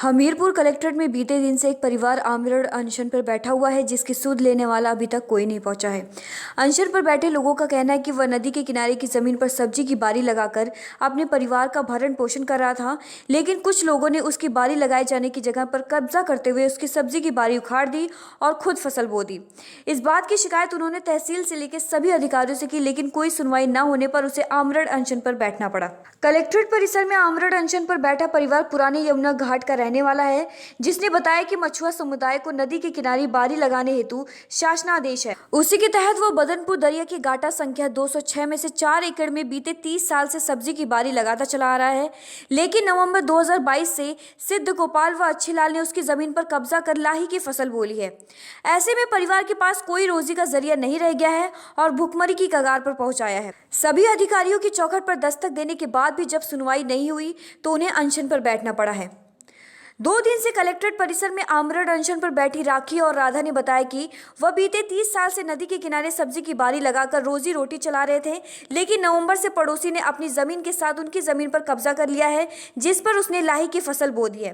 Hamirpur collectorate में बीते दिन से एक परिवार आमरण अनशन पर बैठा हुआ है, जिसकी सुध लेने वाला अभी तक कोई नहीं पहुंचा है। अनशन पर बैठे लोगों का कहना है कि वह नदी के किनारे की जमीन पर सब्जी की बारी लगाकर अपने परिवार का भरण पोषण कर रहा था, लेकिन कुछ लोगों ने उसकी बारी लगाए जाने की जगह पर कब्जा करते हुए उसकी सब्जी की बारी उखाड़ दी और खुद फसल बो दी। इस बात की शिकायत उन्होंने तहसील से लेकर सभी अधिकारियों से की, लेकिन कोई सुनवाई न होने पर उसे आमरण अनशन पर बैठना पड़ा। कलेक्ट्रेट परिसर में आमरण अनशन पर बैठा परिवार पुराने यमुना घाट का रहने वाला है, जिसने बताया कि मछुआ समुदाय को नदी के किनारे बारी लगाने हेतु शासनादेश है। उसी के तहत वो बदनपुर दरिया की गाटा संख्या 206 में से 4 एकड़ में बीते 30 साल से सब्जी की बारी लगाता चला आ रहा है, लेकिन नवंबर 2022 से सिद्ध गोपाल व अच्छीलाल ने उसकी जमीन पर कब्जा कर लाही की फसल बोली है। ऐसे में परिवार के पास कोई रोजी का जरिया नहीं रह गया है और भुखमरी की कगार पर पहुंचाया है। सभी अधिकारियों की चौखट पर दस्तक देने के बाद भी जब सुनवाई नहीं हुई तो उन्हें अनशन पर बैठना पड़ा है। 2 दिन से कलेक्ट्रेट परिसर में आमरण अनशन पर बैठी राखी और राधा ने बताया कि वह बीते 30 साल से नदी के किनारे सब्जी की बारी लगाकर रोजी रोटी चला रहे थे, लेकिन नवंबर से पड़ोसी ने अपनी जमीन के साथ उनकी जमीन पर कब्जा कर लिया है, जिस पर उसने लाही की फसल बो दी है।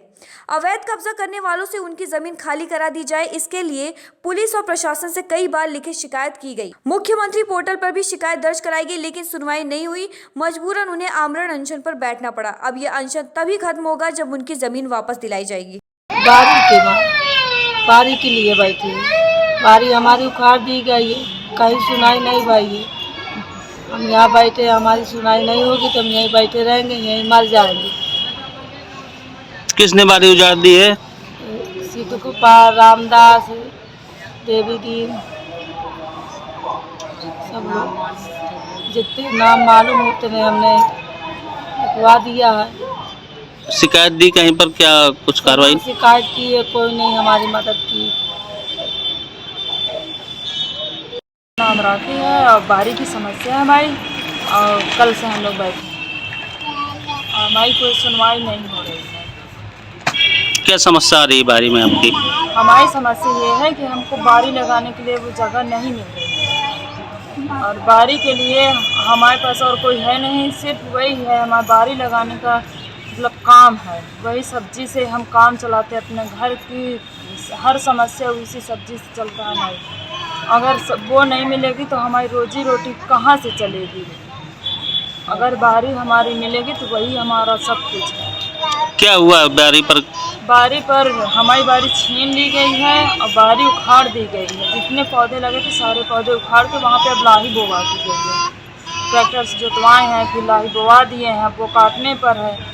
अवैध कब्जा करने वालों से उनकी जमीन खाली करा दी जाए, इसके लिए पुलिस और प्रशासन से कई बार लिखित शिकायत की गई। मुख्यमंत्री पोर्टल पर भी शिकायत दर्ज कराई गई, लेकिन सुनवाई नहीं हुई। मजबूरन उन्हें आमरण अनशन पर बैठना पड़ा। अब यह अनशन तभी खत्म होगा जब उनकी जमीन वापस लाई जाएगी। बारी के लिए बैठी है। बारी हमारी उखाड़ दी गई है, कहीं सुनाई नहीं भाई है। हम यहाँ बैठे, हमारी सुनाई नहीं होगी तो हम यहीं बैठे रहेंगे, यहीं मर जाएंगे। किसने बारी उजाड़ दी है? सीतू कुपार, रामदास, देवी दीन, सब लोग जितने नाम मालूम होते हैं हमने लिखवा दिया है। शिकायत दी कहीं पर, क्या कुछ कार्रवाई? शिकायत की है, कोई नहीं हमारी मदद की। नाम राखी है और बारी की समस्या है हमारी, और कल से हम लोग बैठे और हमारी कोई सुनवाई नहीं हो रही है। क्या समस्या आ रही है बारी में आपकी? हमारी समस्या ये है कि हमको बारी लगाने के लिए वो जगह नहीं मिल रही है, और बारी के लिए हमारे पास और कोई है नहीं, सिर्फ वही है हमारी बारी लगाने का मतलब काम है। वही सब्जी से हम काम चलाते, अपने घर की हर समस्या उसी सब्जी से चलता है हमारी। अगर वो नहीं मिलेगी तो हमारी रोजी रोटी कहाँ से चलेगी? अगर बारी हमारी मिलेगी तो वही हमारा सब कुछ है। क्या हुआ बारी पर? बारी पर हमारी बारी छीन ली गई है और बारी उखाड़ दी गई है। जितने पौधे लगे थे सारे पौधे उखाड़ के वहाँ पे अब लाही बोवा दी गई है। ट्रैक्टर से जोतवाए हैं, फिर लाही बोवा दिए हैं, अब वो काटने पर है।